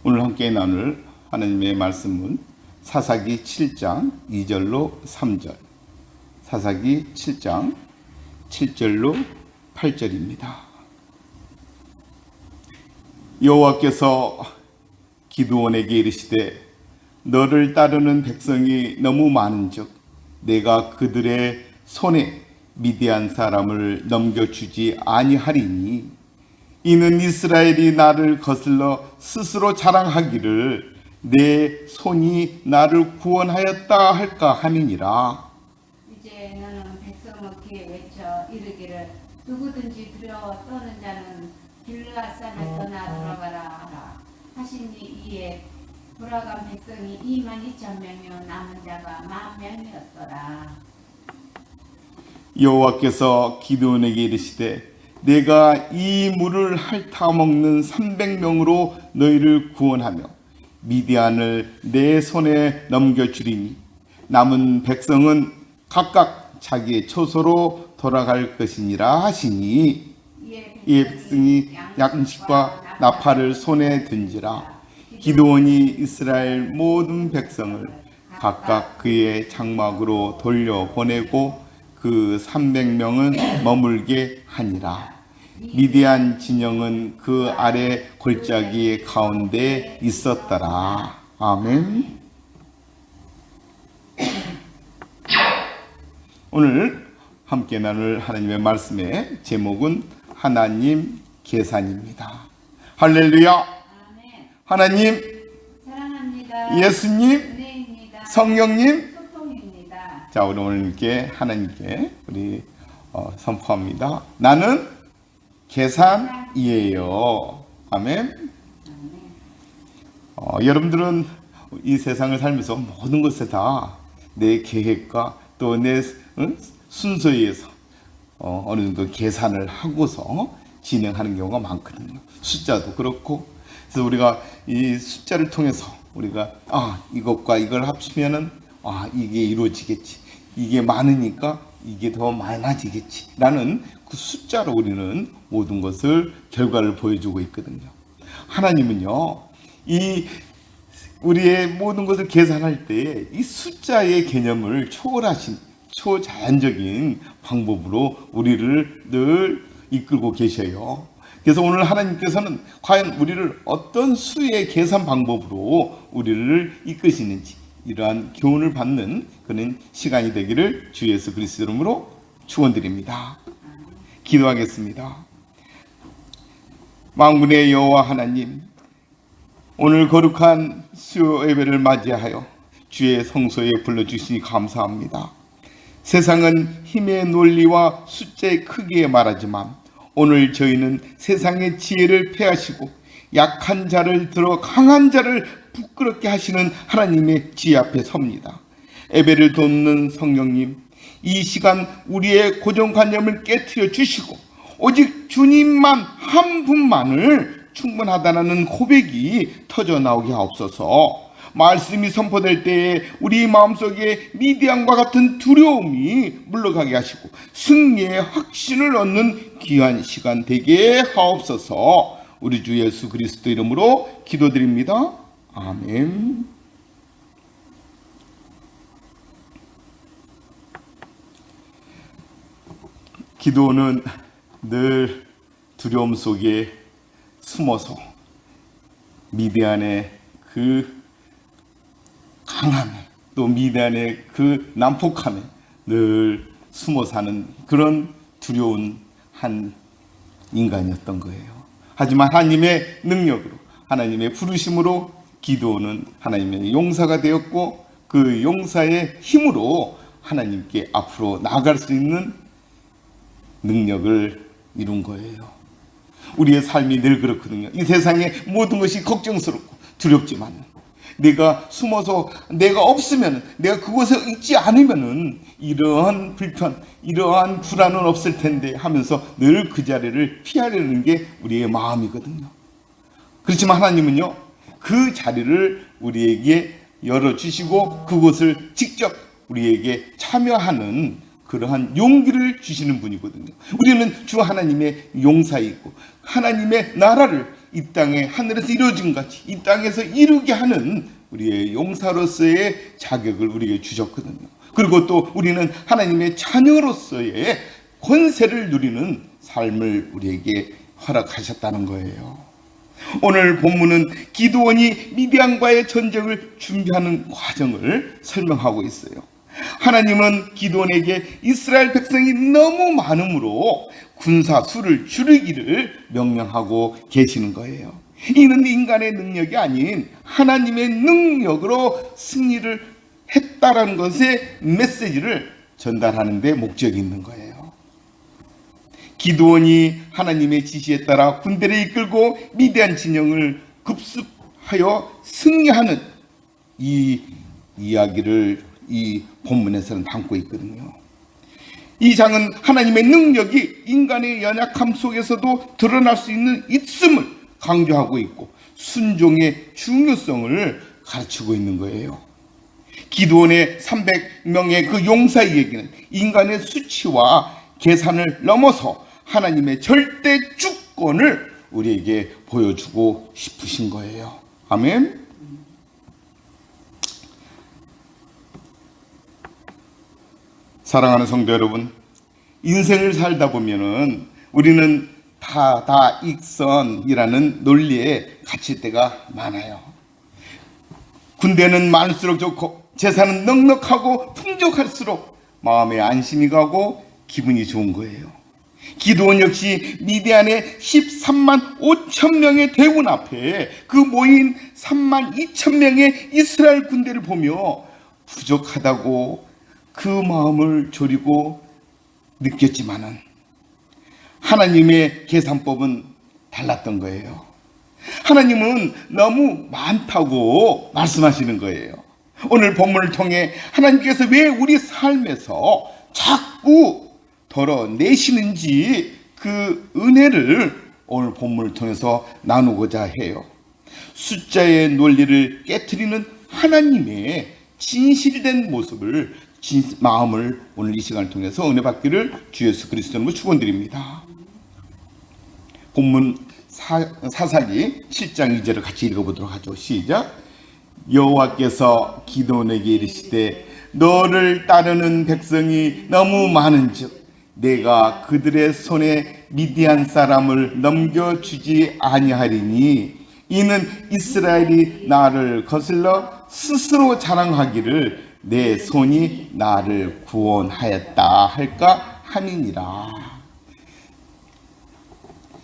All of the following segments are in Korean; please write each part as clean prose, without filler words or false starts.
오늘 함께 나눌 하나님의 말씀은 사사기 7장 2절로 3절, 사사기 7장 7절로 8절입니다. 여호와께서 기드온에게 이르시되 너를 따르는 백성이 너무 많은즉 내가 그들의 손에 미디안 사람을 넘겨주지 아니하리니 이는 이스라엘이 나를 거슬러 스스로 자랑하기를 내 손이 나를 구원하였다 할까 함이니라. 이제 너는 백성을 귀에 외쳐 이르기를 누구든지 두려워 떠는 자는 길르앗산을 떠나 들어가라 하라 하시니 이에 돌아간 백성이 22,000명이요 남은 자가 10,000명이었더라. 여호와께서 기드온에게 이르시되 내가 이 물을 핥아먹는 300명으로 너희를 구원하며 미디안을 내 손에 넘겨주리니 남은 백성은 각각 자기의 처소로 돌아갈 것이니라 하시니 이에 백성이 양식과 나팔을 손에 든지라. 기드온이 이스라엘 모든 백성을 각각 그의 장막으로 돌려보내고 그 300명은 머물게 하니라. 미디안 진영은 그 아래 골짜기 가운데 있었더라. 아멘. 오늘 함께 나눌 하나님의 말씀의 제목은 하나님 계산입니다. 할렐루야. 아멘. 하나님, 사랑합니다. 예수님, 은혜입니다. 성령님. 소통입니다. 자, 우리 오늘 하나님께 우리 선포합니다. 나는 계산이에요. 아멘. 여러분들은 이 세상을 살면서 모든 것에 다 내 계획과 또 내 순서에 의해서 어느 정도 계산을 하고서 진행하는 경우가 많거든요. 숫자도 그렇고. 그래서 우리가 이 숫자를 통해서 우리가 이것과 이걸 합치면은 이게 이루어지겠지. 이게 많으니까 이게 더 많아지겠지. 라는 그 숫자로 우리는 모든 것을 결과를 보여주고 있거든요. 하나님은요, 우리의 모든 것을 계산할 때 이 숫자의 개념을 초월하신 초자연적인 방법으로 우리를 늘 이끌고 계셔요. 그래서 오늘 하나님께서는 과연 우리를 어떤 수의 계산 방법으로 우리를 이끄시는지 이러한 교훈을 받는 그런 시간이 되기를 주 예수 그리스도 이름으로 축원드립니다. 기도하겠습니다. 만군의 여호와 하나님, 오늘 거룩한 수요 예배를 맞이하여 주의 성소에 불러주시니 감사합니다. 세상은 힘의 논리와 숫자의 크기에 말하지만 오늘 저희는 세상의 지혜를 폐하시고 약한 자를 들어 강한 자를 부끄럽게 하시는 하나님의 지혜 앞에 섭니다. 예배를 돕는 성령님, 이 시간 우리의 고정관념을 깨트려 주시고 오직 주님만 한 분만을 충분하다는 고백이 터져 나오게 하옵소서. 말씀이 선포될 때에 우리 마음속에 미디안과 같은 두려움이 물러가게 하시고 승리의 확신을 얻는 귀한 시간 되게 하옵소서. 우리 주 예수 그리스도 이름으로 기도드립니다. 아멘. 기도는 늘 두려움 속에 숨어서 미디안의 그 강함에 또 미디안의 그 난폭함에 늘 숨어 사는 그런 두려운 한 인간이었던 거예요. 하지만 하나님의 능력으로, 하나님의 부르심으로 기드온은 하나님의 용사가 되었고 그 용사의 힘으로 하나님께 앞으로 나아갈 수 있는 능력을 이룬 거예요. 우리의 삶이 늘 그렇거든요. 이 세상의 모든 것이 걱정스럽고 두렵지만 내가 숨어서 내가 없으면, 내가 그곳에 있지 않으면은 이러한 불편, 이러한 불안은 없을 텐데 하면서 늘 그 자리를 피하려는 게 우리의 마음이거든요. 그렇지만 하나님은요, 그 자리를 우리에게 열어주시고 그곳을 직접 우리에게 참여하는 그러한 용기를 주시는 분이거든요. 우리는 주 하나님의 용사이고 하나님의 나라를 이 땅에 하늘에서 이루어진 같이 이 땅에서 이루게 하는 우리의 용사로서의 자격을 우리에게 주셨거든요. 그리고 또 우리는 하나님의 자녀로서의 권세를 누리는 삶을 우리에게 허락하셨다는 거예요. 오늘 본문은 기드온이 미디안과의 전쟁을 준비하는 과정을 설명하고 있어요. 하나님은 기드온에게 이스라엘 백성이 너무 많으므로 군사 수를 줄이기를 명령하고 계시는 거예요. 이는 인간의 능력이 아닌 하나님의 능력으로 승리를 했다라는 것의 메시지를 전달하는 데 목적이 있는 거예요. 기드온이 하나님의 지시에 따라 군대를 이끌고 미디안 진영을 급습하여 승리하는 이 이야기를 이 본문에서는 담고 있거든요. 이 장은 하나님의 능력이 인간의 연약함 속에서도 드러날 수 있음을 강조하고 있고 순종의 중요성을 가르치고 있는 거예요. 기드온의 300명의 그 용사의 얘기는 인간의 수치와 계산을 넘어서 하나님의 절대 주권을 우리에게 보여주고 싶으신 거예요. 아멘. 사랑하는 성도 여러분, 인생을 살다 보면은 우리는 다익선이라는 논리에 갇힐 때가 많아요. 군대는 많을수록 좋고 재산은 넉넉하고 풍족할수록 마음에 안심이 가고 기분이 좋은 거예요. 기드온 역시 미디안의 13만 5천 명의 대군 앞에 그 모인 3만 2천 명의 이스라엘 군대를 보며 부족하다고 그 마음을 졸이고 느꼈지만은 하나님의 계산법은 달랐던 거예요. 하나님은 너무 많다고 말씀하시는 거예요. 오늘 본문을 통해 하나님께서 왜 우리 삶에서 자꾸 덜어내시는지 그 은혜를 오늘 본문을 통해서 나누고자 해요. 숫자의 논리를 깨트리는 하나님의 진실된 모습을 마음을 오늘 이 시간을 통해서 은혜 받기를 주 예수 그리스도로 축원드립니다. 본문 사사기 7장 2절을 같이 읽어보도록 하죠. 시작. 여호와께서 기드온에게 이르시되 너를 따르는 백성이 너무 많은즉 내가 그들의 손에 미디안 사람을 넘겨주지 아니하리니 이는 이스라엘이 나를 거슬러 스스로 자랑하기를 내 손이 나를 구원하였다 할까 함이니라.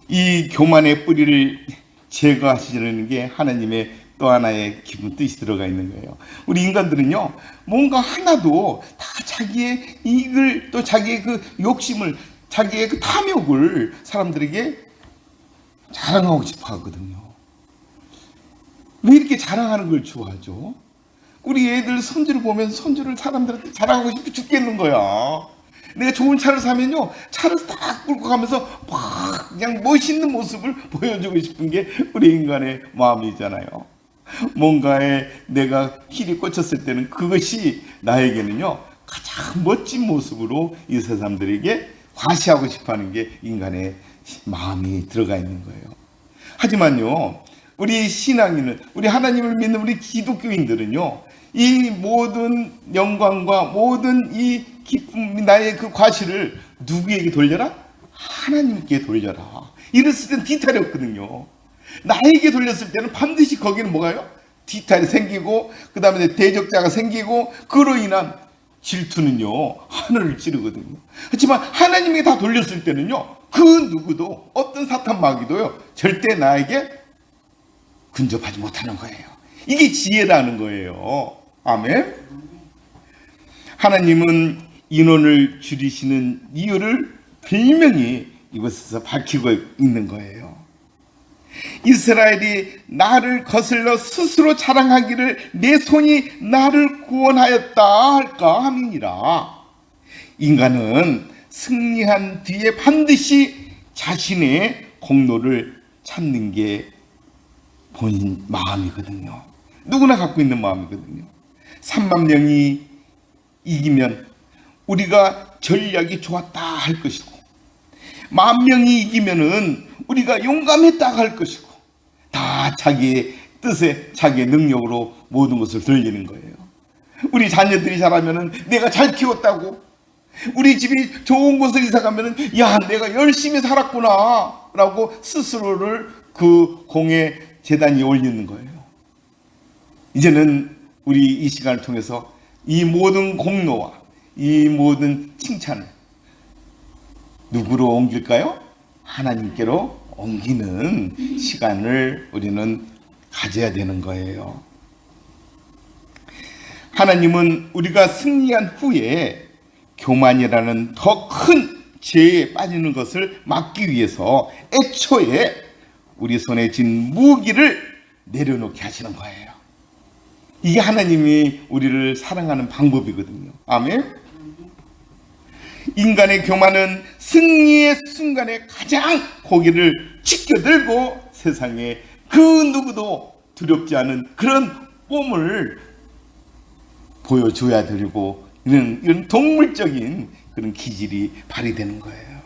이 교만의 뿌리를 제거하시려는 게 하나님의 또 하나의 기쁜 뜻이 들어가 있는 거예요. 우리 인간들은요, 뭔가 하나도 다 자기의 이익을 또 자기의 그 욕심을, 자기의 그 탐욕을 사람들에게 자랑하고 싶어 하거든요. 왜 이렇게 자랑하는 걸 좋아하죠? 우리 애들 손주를 보면 손주를 사람들한테 자랑하고 싶어 죽겠는 거야. 내가 좋은 차를 사면요, 차를 딱 끌고 가면서 막 그냥 멋있는 모습을 보여주고 싶은 게 우리 인간의 마음이잖아요. 뭔가에 내가 힐이 꽂혔을 때는 그것이 나에게는요 가장 멋진 모습으로 이 세상들에게 과시하고 싶어하는 게 인간의 마음이 들어가 있는 거예요. 하지만요, 우리 신앙인은, 우리 하나님을 믿는 우리 기독교인들은요, 이 모든 영광과 모든 이 기쁨, 나의 그 과실을 누구에게 돌려라? 하나님께 돌려라. 이랬을 땐 뒤탈이 없거든요. 나에게 돌렸을 때는 반드시 거기는 뭐가요? 뒤탈이 생기고, 그 다음에 대적자가 생기고, 그로 인한 질투는요 하늘을 찌르거든요. 하지만 하나님에게 다 돌렸을 때는요, 그 누구도, 어떤 사탄 마귀도요 절대 나에게 근접하지 못하는 거예요. 이게 지혜라는 거예요. 아멘. 하나님은 인원을 줄이시는 이유를 분명히 이곳에서 밝히고 있는 거예요. 이스라엘이 나를 거슬러 스스로 자랑하기를 내 손이 나를 구원하였다 할까 함이니라. 인간은 승리한 뒤에 반드시 자신의 공로를 찾는 게 본인 마음이거든요. 누구나 갖고 있는 마음이거든요. 3만 명이 이기면 우리가 전략이 좋았다 할 것이고, 10,000명이 이기면은 우리가 용감했다 할 것이고, 자기의 뜻에 자기의 능력으로 모든 것을 돌리는 거예요. 우리 자녀들이 자라면은 내가 잘 키웠다고, 우리 집이 좋은 곳을 이사 가면은 야 내가 열심히 살았구나 라고 스스로를 그 공의 제단 위에 올리는 거예요. 이제는 우리 이 시간을 통해서 이 모든 공로와 이 모든 칭찬을 누구로 옮길까요? 하나님께로 옮기는 시간을 우리는 가져야 되는 거예요. 하나님은 우리가 승리한 후에 교만이라는 더 큰 죄에 빠지는 것을 막기 위해서 애초에 우리 손에 쥔 무기를 내려놓게 하시는 거예요. 이게 하나님이 우리를 사랑하는 방법이거든요. 아멘. 인간의 교만은 승리의 순간에 가장 고개를 치켜들고 세상에 그 누구도 두렵지 않은 그런 뽐을 보여줘야 되고 이런 동물적인 그런 기질이 발휘되는 거예요.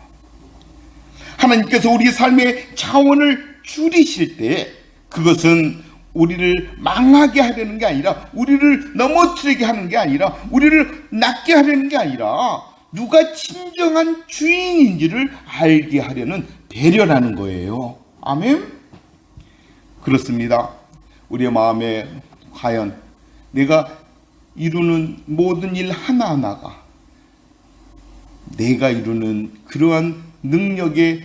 하나님께서 우리 삶의 차원을 줄이실 때 그것은 우리를 망하게 하려는 게 아니라, 우리를 넘어뜨리게 하는 게 아니라, 우리를 낮게 하려는 게 아니라 누가 진정한 주인인지를 알게 하려는 배려라는 거예요. 아멘. 그렇습니다. 우리의 마음에 과연 내가 이루는 모든 일 하나하나가 내가 이루는 그러한 능력의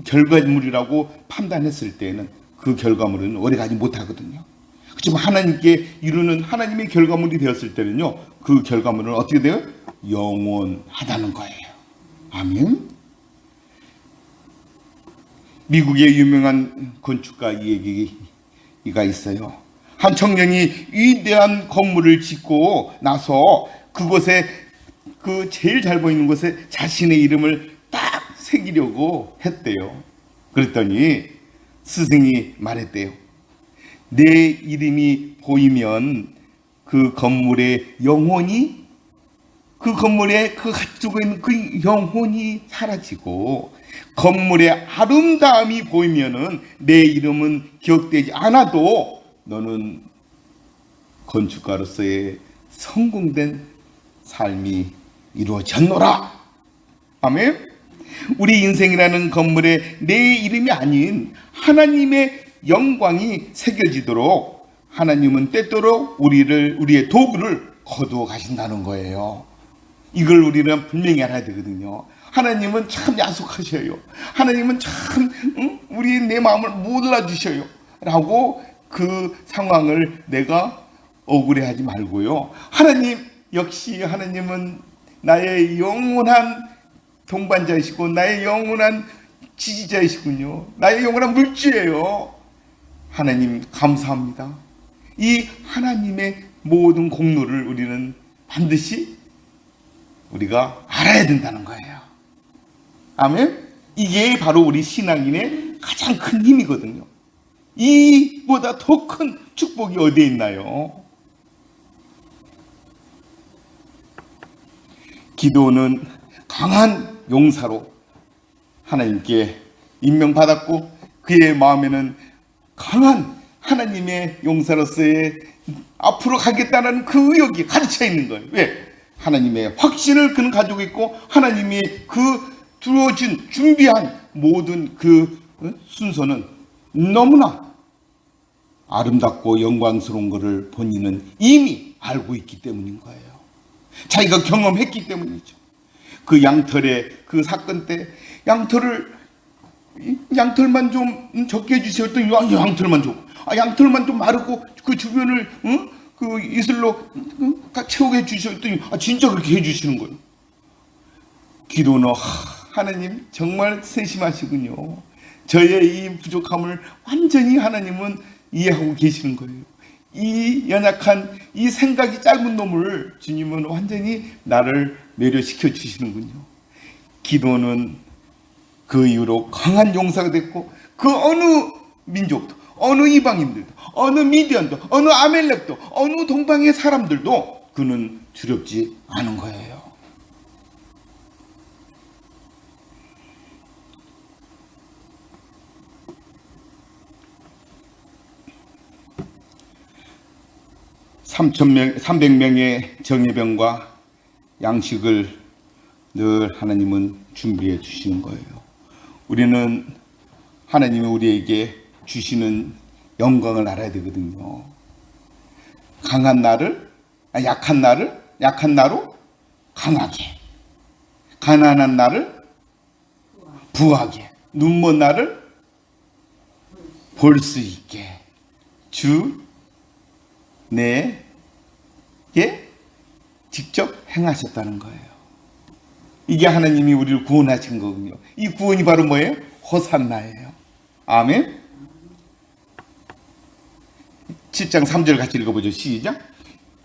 결과물이라고 판단했을 때에는 그 결과물은 오래가지 못하거든요. 그렇지만 하나님께 이루는 하나님의 결과물이 되었을 때는요, 그 결과물은 어떻게 돼요? 영원하다는 거예요. 아멘. 미국의 유명한 건축가 이야기가 있어요. 한 청년이 위대한 건물을 짓고 나서 그곳에 그 제일 잘 보이는 곳에 자신의 이름을 딱 새기려고 했대요. 그랬더니 스승이 말했대요. 내 이름이 보이면 그 건물의 영혼이, 그 건물에 그 가지고 있는 그 영혼이 사라지고, 건물의 아름다움이 보이면은 내 이름은 기억되지 않아도 너는 건축가로서의 성공된 삶이 이루어졌노라. 아멘. 우리 인생이라는 건물에 내 이름이 아닌 하나님의 영광이 새겨지도록 하나님은 때때로 우리의 도구를 거두어 가신다는 거예요. 이걸 우리는 분명히 알아야 되거든요. 하나님은 참 야속하셔요. 하나님은 참 우리 내 마음을 몰라주셔요 라고 그 상황을 내가 억울해하지 말고요, 하나님 역시 하나님은 나의 영원한 동반자이시고 나의 영원한 지지자이시군요. 나의 영원한 물주예요. 하나님 감사합니다. 이 하나님의 모든 공로를 우리는 반드시 우리가 알아야 된다는 거예요. 아멘. 이게 바로 우리 신앙인의 가장 큰 힘이거든요. 이보다 더 큰 축복이 어디에 있나요? 기도는 강한 용사로 하나님께 임명받았고, 그의 마음에는 강한 하나님의 용사로서의 앞으로 가겠다는 그 의욕이 가득차 있는 거예요. 왜? 하나님의 확신을 그는 가지고 있고, 하나님이 그 두어준 준비한 모든 그 순서는 너무나 아름답고 영광스러운 것을 본인은 이미 알고 있기 때문인 거예요. 자기가 경험했기 때문이죠. 그 양털의 그 사건 때 양털만 좀 적게 해주세요. 또 양털만 줘. 양털만 좀 마르고 그 주변을 그 이슬로 채우게 해주세요. 또 진짜 그렇게 해주시는 거예요. 기도는 하나님 정말 세심하시군요. 저의 이 부족함을 완전히 하나님은 이해하고 계시는 거예요. 이 연약한 이 생각이 짧은 놈을 주님은 완전히 나를 매료시켜 주시는군요. 기도는 그 이후로 강한 용사가 됐고, 그 어느 민족도, 어느 이방인들도, 어느 미디안도, 어느 아멜렉도, 어느 동방의 사람들도 그는 두렵지 않은 거예요. 300명의 정예병과 양식을 늘 하나님은 준비해 주시는 거예요. 우리는 하나님이 우리에게 주시는 영광을 알아야 되거든요. 약한 나로 강하게, 가난한 나를 부하게, 눈먼 나를 볼 수 있게 주 내게 직접 행하셨다는 거예요. 이게 하나님이 우리를 구원하신 거군요. 이 구원이 바로 뭐예요? 호산나예요. 아멘. 7장 3절 같이 읽어보죠. 시작.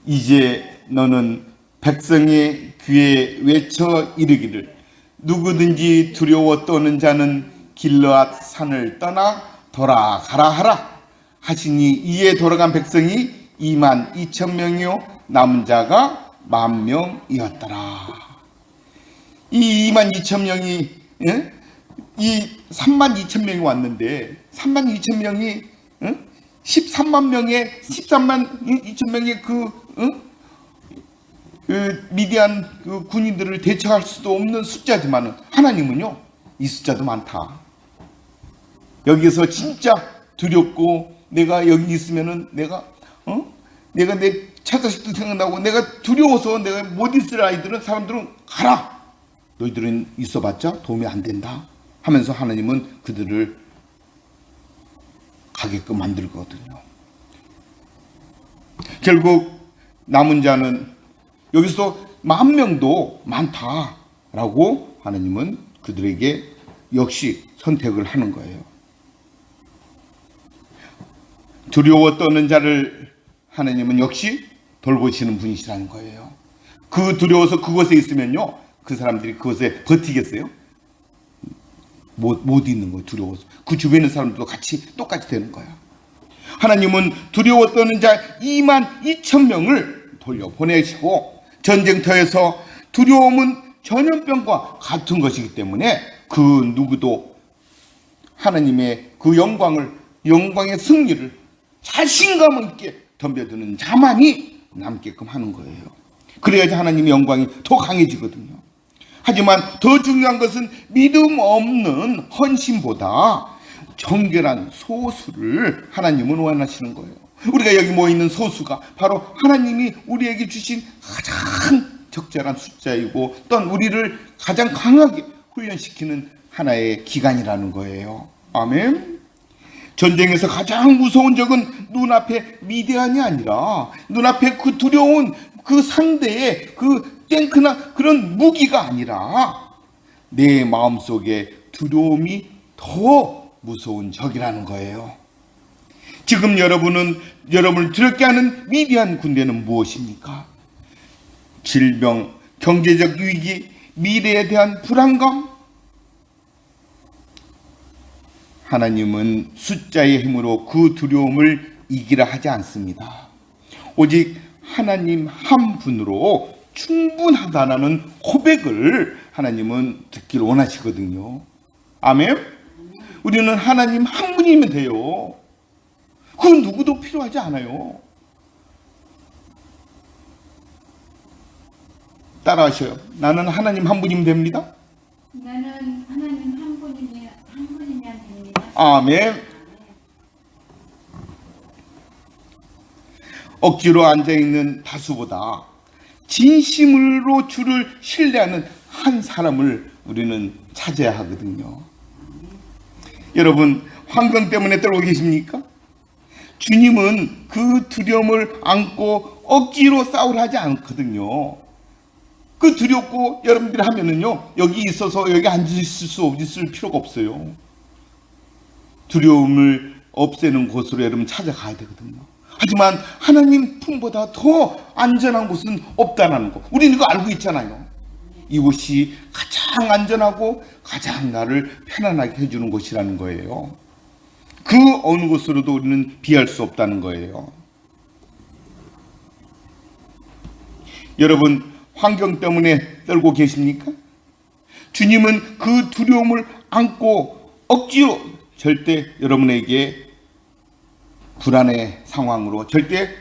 이제 너는 백성의 귀에 외쳐 이르기를 누구든지 두려워 떠는 자는 길르앗 산을 떠나 돌아가라 하라 하시니 이에 돌아간 백성이 2만 2천 명이요 남은 자가 10,000명이었더라. 이 2만 2천 명이 이 3만 2천 명이 왔는데 3만 2천 명이 13만 2천 명의 그 미디안 그 군인들을 대처할 수도 없는 숫자지만은 하나님은요 이 숫자도 많다. 여기서 진짜 두렵고 내가 여기 있으면은 내가 내 처자식도 생각나고 내가 두려워서 내가 못 있을 아이들은 사람들은 가라. 너희들은 있어봤자 도움이 안 된다 하면서 하나님은 그들을 가게끔 만들거든요. 결국 남은 자는 여기서 10,000명도 많다라고 하나님은 그들에게 역시 선택을 하는 거예요. 두려워 떠는 자를 하나님은 역시 돌보시는 분이시라는 거예요. 그 두려워서 그곳에 있으면요 그 사람들이 그곳에 버티겠어요? 못 있는 거예요. 두려워서 그 주변에 있는 사람들도 똑같이 되는 거야. 하나님은 두려워 떠는 자 2만 2천 명을 돌려보내시고 전쟁터에서 두려움은 전염병과 같은 것이기 때문에 그 누구도 하나님의 그 영광의 승리를 자신감 있게 덤벼드는 자만이 남게끔 하는 거예요. 그래야지 하나님의 영광이 더 강해지거든요. 하지만 더 중요한 것은 믿음 없는 헌신보다 정결한 소수를 하나님은 원하시는 거예요. 우리가 여기 모여있는 소수가 바로 하나님이 우리에게 주신 가장 적절한 숫자이고 또한 우리를 가장 강하게 훈련시키는 하나의 기간이라는 거예요. 아멘. 전쟁에서 가장 무서운 적은 눈앞에 미디안이 아니라 눈앞에 그 두려운 그 상대의 그 탱크나 그런 무기가 아니라 내 마음속에 두려움이 더 무서운 적이라는 거예요. 지금 여러분을 두렵게 하는 미디안 군대는 무엇입니까? 질병, 경제적 위기, 미래에 대한 불안감. 하나님은 숫자의 힘으로 그 두려움을 이기라 하지 않습니다. 오직 하나님 한 분으로 충분하다라는 고백을 하나님은 듣기를 원하시거든요. 아멘? 우리는 하나님 한 분이면 돼요. 그 누구도 필요하지 않아요. 따라하셔요. 나는 하나님 한 분이면 됩니다. 나는 하나님 한 분이면 됩니다. 아멘. 억지로 앉아있는 다수보다 진심으로 주를 신뢰하는 한 사람을 우리는 찾아야 하거든요. 여러분, 환경 때문에 떨고 계십니까? 주님은 그 두려움을 안고 억지로 싸우려 하지 않거든요. 그 두렵고 여러분들이 하면은요, 여기 있어서 여기 앉을 수 있을 필요가 없어요. 두려움을 없애는 곳으로 여러분 찾아가야 되거든요. 하지만 하나님 품보다 더 안전한 곳은 없다는 거. 우리는 이거 알고 있잖아요. 이곳이 가장 안전하고 가장 나를 편안하게 해주는 곳이라는 거예요. 그 어느 곳으로도 우리는 비할 수 없다는 거예요. 여러분, 환경 때문에 떨고 계십니까? 주님은 그 두려움을 안고 억지로 절대 여러분에게 불안의 상황으로 절대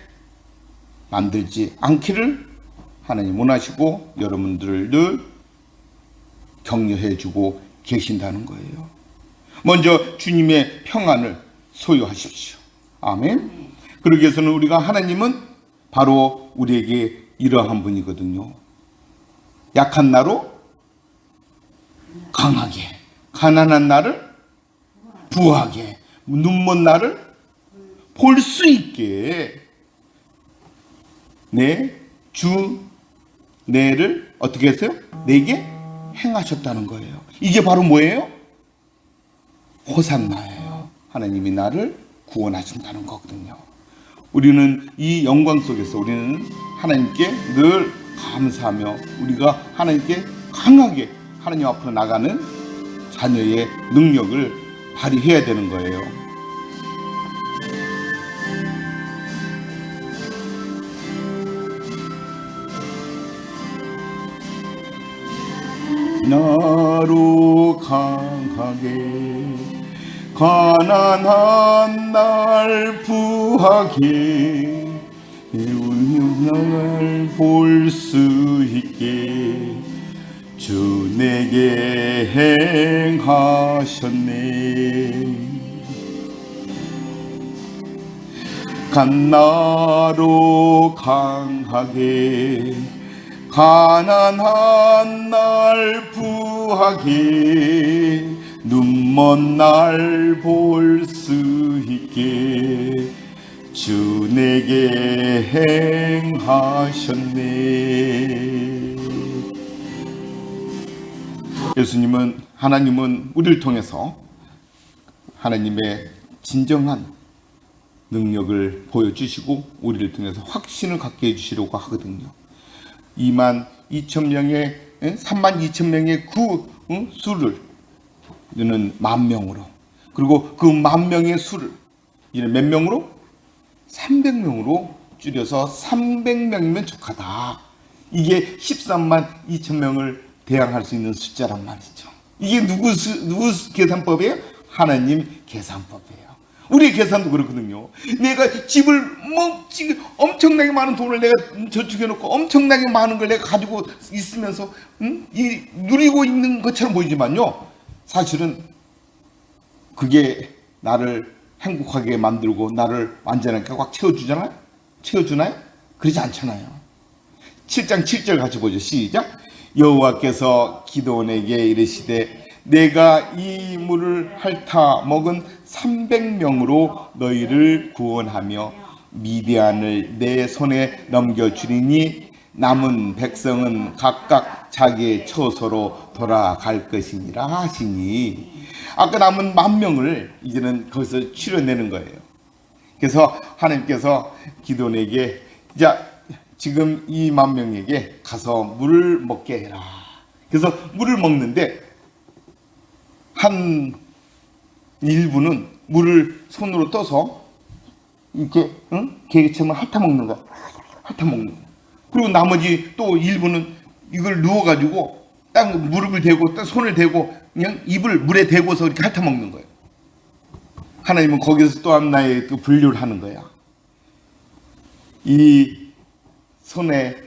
만들지 않기를 하나님 원하시고 여러분들을 늘 격려해 주고 계신다는 거예요. 먼저 주님의 평안을 소유하십시오. 아멘. 그러기 위해서는 우리가 하나님은 바로 우리에게 이러한 분이거든요. 약한 나로 강하게, 가난한 나를 부하게, 눈먼 나를 볼 수 있게 내를 어떻게 했어요? 내게 행하셨다는 거예요. 이게 바로 뭐예요? 호산나예요. 하나님이 나를 구원하신다는 거거든요. 우리는 이 영광 속에서 우리는 하나님께 늘 감사하며 우리가 하나님께 강하게 하나님 앞으로 나가는 자녀의 능력을 발휘해야 되는 거예요. 나로 강하게 가난한 날 부하게 운명을 볼 수 있게 주 내게 행하셨네. 간나로 강하게 가난한 날 부하게 눈먼 날 볼 수 있게 주 내게 행하셨네. 예수님은 하나님은 우리를 통해서 하나님의 진정한 능력을 보여주시고 우리를 통해서 확신을 갖게 해주시려고 하거든요. 22,000명의 32,000명의 그 수를 이는 10,000명으로, 그리고 그 10,000명의 수를 이는 몇 명으로? 300명으로 줄여서 300명이면 족하다. 이게 132,000명을 대항할 수 있는 숫자란 말이죠. 이게 누구 계산법이에요? 하나님 계산법이에요. 우리 계산도 그렇거든요. 내가 집을 엄청나게 많은 돈을 내가 저축해놓고 엄청나게 많은 걸 내가 가지고 있으면서 누리고 있는 것처럼 보이지만요, 사실은 그게 나를 행복하게 만들고 나를 완전하게 꽉 채워주잖아요? 채워주나요? 그러지 않잖아요. 7장 7절 같이 보죠. 시작. 여호와께서 기드온에게 이르시되 내가 이 물을 핥아 먹은 300명으로 너희를 구원하며 미디안을 내 손에 넘겨주리니 남은 백성은 각각 자기의 처소로 돌아갈 것이니라 하시니, 아까 남은 10,000명을 이제는 거기서 치러내는 거예요. 그래서 하나님께서 기드온에게 자 지금 이 10,000명에게 가서 물을 먹게 해라. 그래서 물을 먹는데 한 일부는 물을 손으로 떠서 이렇게 개처럼 핥아먹는 거야. 핥아먹는 거야. 그리고 나머지 또 일부는 이걸 누워가지고 딱 무릎을 대고 딱 손을 대고 그냥 입을 물에 대고서 이렇게 핥아먹는 거예요. 하나님은 거기서 또 하나의 그 분류를 하는 거야. 이 손에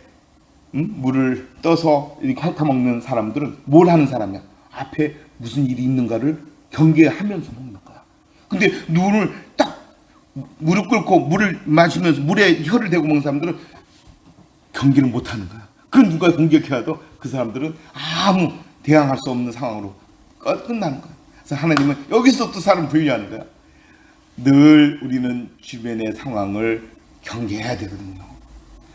물을 떠서 이렇게 핥아먹는 사람들은 뭘 하는 사람이야? 앞에 무슨 일이 있는가를 경계하면서 먹는 거야. 근데 눈을 딱 무릎 꿇고 물을 마시면서 물에 혀를 대고 먹는 사람들은 경계를 못 하는 거야. 그 누가 공격해도 그 사람들은 아무 대항할 수 없는 상황으로 끝나는 거야. 그래서 하나님은 여기서 또 사람 분류하는 거야. 늘 우리는 주변의 상황을 경계해야 되거든요.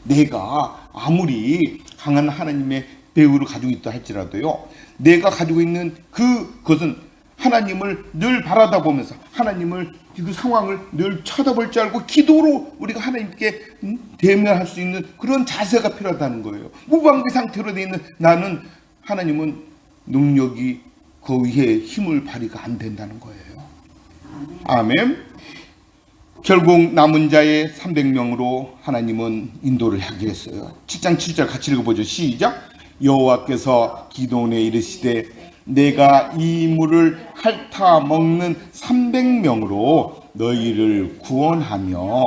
내가 아무리 강한 하나님의 배후를 가지고 있다 할지라도요, 내가 가지고 있는 그것은 하나님을 늘 바라다 보면서 하나님을 그 상황을 늘 쳐다볼 줄 알고 기도로 우리가 하나님께 대면할 수 있는 그런 자세가 필요하다는 거예요. 무방비 상태로 되어 있는 나는 하나님은 능력이 그 위에 힘을 발휘가 안 된다는 거예요. 아멘. 결국 남은 자의 300명으로 하나님은 인도를 하게 했어요. 7장 7절 같이 읽어보죠. 시작. 여호와께서 기드온에 이르시되 내가 이 물을 핥아 먹는 300명으로 너희를 구원하며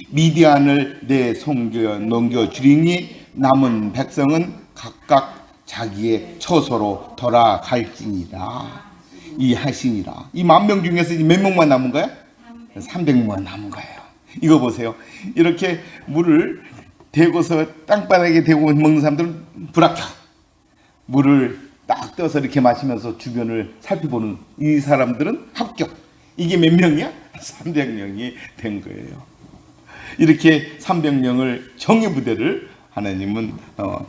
미디안을 내 손겨 넘겨주리니 남은 백성은 각각 자기의 처소로 돌아갈지니라. 이 하시니라. 이 10,000명 중에서 몇 명만 남은 거야? 300명만 남은 거예요. 이거 보세요. 이렇게 물을 대고서 땅바닥에 대고 먹는 사람들은 불합격. 물을 딱 떠서 이렇게 마시면서 주변을 살펴보는 이 사람들은 합격. 이게 몇 명이야? 300명이 된 거예요. 이렇게 300명을 정예부대를 하나님은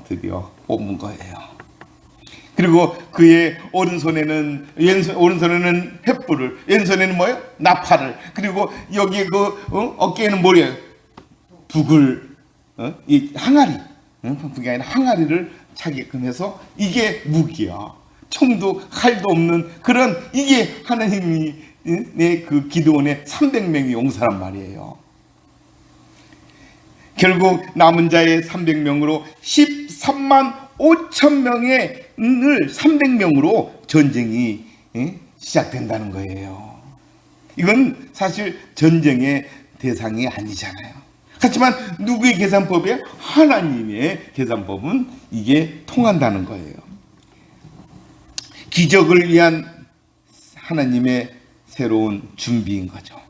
드디어 뽑은 거예요. 그리고 그의 오른손에는 횃불을, 왼손에는 뭐예요? 나팔을, 그리고 여기에 어깨에는 뭐예요? 북을, 이 항아리, 북이 아니라 항아리를 차게끔 해서 이게 무기야. 총도 칼도 없는 그런, 이게 하나님이 그 기드온의 300명이 용사란 말이에요. 결국 남은 자의 300명으로 13만 5천 명을 300명으로 전쟁이 시작된다는 거예요. 이건 사실 전쟁의 대상이 아니잖아요. 하지만 누구의 계산법이에요? 하나님의 계산법은 이게 통한다는 거예요. 기적을 위한 하나님의 새로운 준비인 거죠.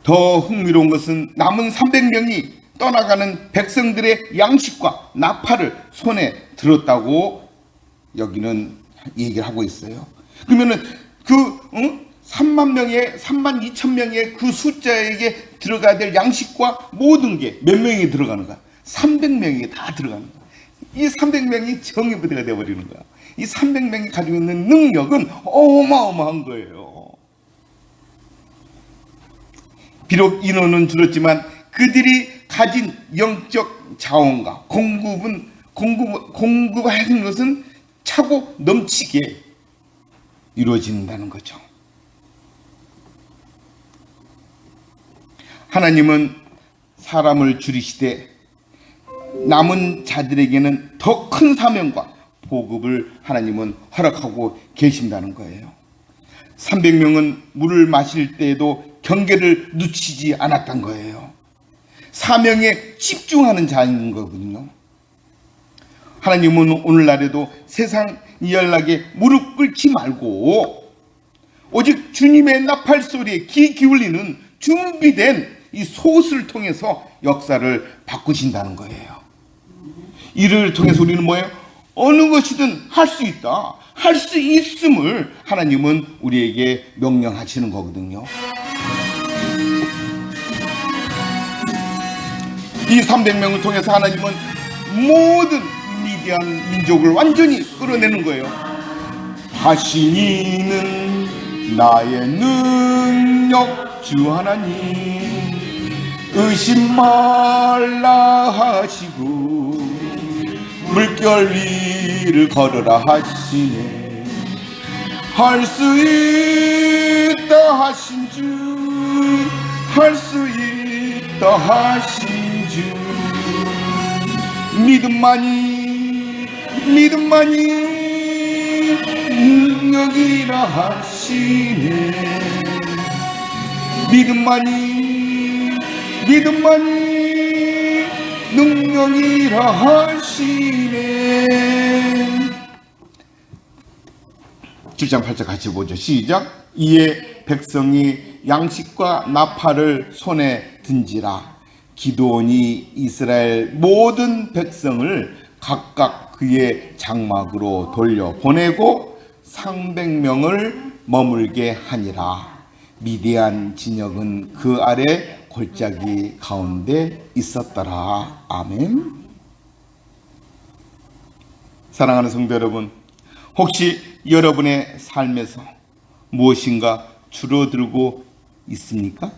더 흥미로운 것은 남은 300명이 떠나가는 백성들의 양식과 나팔을 손에 들었다고 여기는 얘기를 하고 있어요. 그러면은 그 3만 2천 명의 그 숫자에게 들어가야 될 양식과 모든 게 몇 명이 들어가는가? 300명이 다 들어가는 거야. 이 300명이 정예부대가 되어버리는 거야. 이 300명이 가지고 있는 능력은 어마어마한 거예요. 비록 인원은 줄었지만 그들이 가진 영적 자원과 공급하는 것은 차고 넘치게 이루어진다는 거죠. 하나님은 사람을 줄이시되 남은 자들에게는 더 큰 사명과 보급을 하나님은 허락하고 계신다는 거예요. 300명은 물을 마실 때에도 경계를 늦추지 않았던 거예요. 사명에 집중하는 자인 거거든요. 하나님은 오늘날에도 세상 이연락에 무릎 꿇지 말고 오직 주님의 나팔 소리에 귀 기울이는 준비된 이 솥을 통해서 역사를 바꾸신다는 거예요. 이를 통해서 우리는 뭐예요? 어느 것이든 할 수 있다, 할 수 있음을 하나님은 우리에게 명령하시는 거거든요. 이 300명을 통해서 하나님은 모든 미디안 민족을 완전히 끌어내는 거예요. 하시니는 나의 능력 주 하나님, 의심 말라 하시고 물결 위를 걸으라 하시네. 할 수 있다 하신 주, 할 수 있다 하신 주, 믿음만이 능력이라 하시네. 믿음만이 능력이라 하시네. 7장 8절 같이 보죠. 시작. 이에 백성이 양식과 나팔을 손에 든지라. 기드온이 이스라엘 모든 백성을 각각 그의 장막으로 돌려보내고 300명을 머물게 하니라. 미디안 진영은 그 아래 골짜기 가운데 있었더라. 아멘. 사랑하는 성도 여러분, 혹시 여러분의 삶에서 무엇인가 줄어들고 있습니까?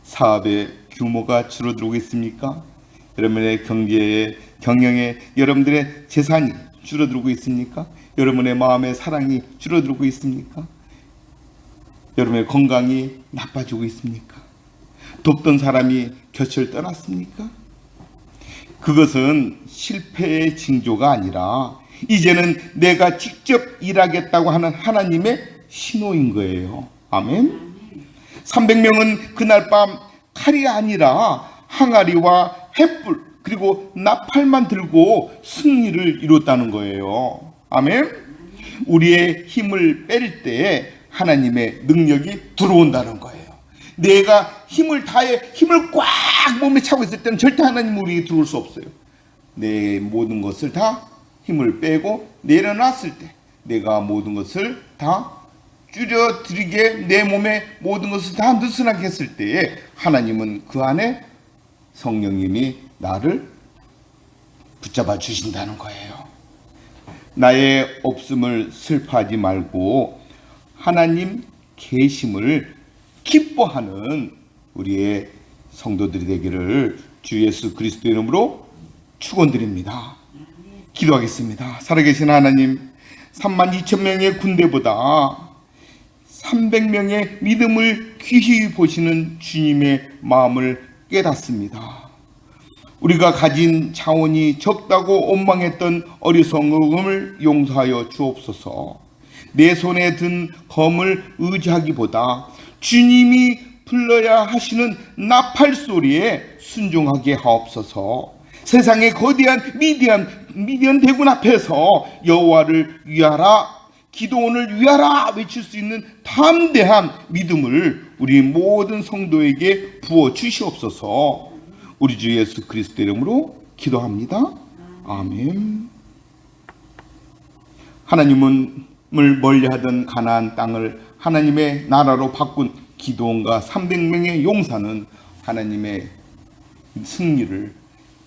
사업의 규모가 줄어들고 있습니까? 여러분의 경영에 여러분들의 재산이 줄어들고 있습니까? 여러분의 마음의 사랑이 줄어들고 있습니까? 여러분의 건강이 나빠지고 있습니까? 돕던 사람이 곁을 떠났습니까? 그것은 실패의 징조가 아니라 이제는 내가 직접 일하겠다고 하는 하나님의 신호인 거예요. 아멘. 300명은 그날 밤 칼이 아니라 항아리와 횃불 그리고 나팔만 들고 승리를 이뤘다는 거예요. 아멘. 우리의 힘을 뺄 때 하나님의 능력이 들어온다는 거예요. 내가 힘을 다해 힘을 꽉 몸에 차고 있을 때는 절대 하나님 우리에게 들어올 수 없어요. 내 모든 것을 다 힘을 빼고 내려놨을 때 내가 모든 것을 다 줄여드리게 내 몸에 모든 것을 다 느슨하게 했을 때에 하나님은 그 안에 성령님이 나를 붙잡아 주신다는 거예요. 나의 없음을 슬퍼하지 말고 하나님 계심을 기뻐하는 우리의 성도들이 되기를 주 예수 그리스도 이름으로 축원드립니다. 기도하겠습니다. 살아계신 하나님, 32,000명의 군대보다 300명의 믿음을 귀히 보시는 주님의 마음을 깨닫습니다. 우리가 가진 자원이 적다고 원망했던 어리석음을 용서하여 주옵소서. 내 손에 든 검을 의지하기보다 주님이 불러야 하시는 나팔 소리에 순종하게 하옵소서. 세상의 거대한 미디안 대군 앞에서 여호와를 위하라, 기도원을 위하라 외칠 수 있는 담대한 믿음을 우리 모든 성도에게 부어 주시옵소서. 우리 주 예수 그리스도 이름으로 기도합니다. 아멘. 하나님을 멀리하던 가나안 땅을 하나님의 나라로 바꾼 기드온과 300명의 용사는 하나님의 승리를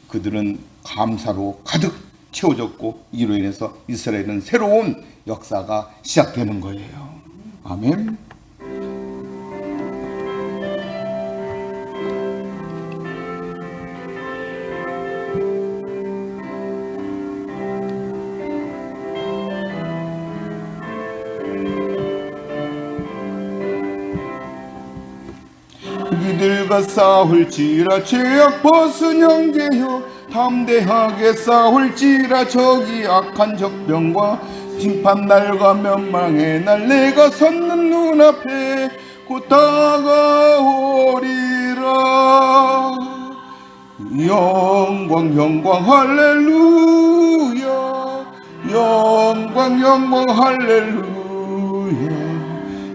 그들은 감사로 가득 채워졌고 이로 인해서 이스라엘은 새로운 역사가 시작되는 거예요. 아멘. 이들과 싸울지라 죄악 벗은 형제여, 담대하게 싸울지라 적이 악한 적병과 심판날과 멸망의 날 내가 섰는 눈앞에 곧 다가오리라. 영광 할렐루야, 영광 할렐루야,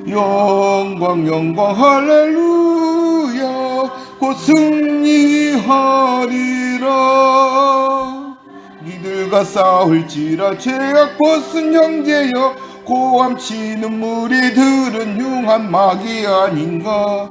영광 할렐루야. 곧 승리하리라. 이들과 싸울지라 죄악 벗은 형제여, 고함치는 무리들은 흉한 막이 아닌가.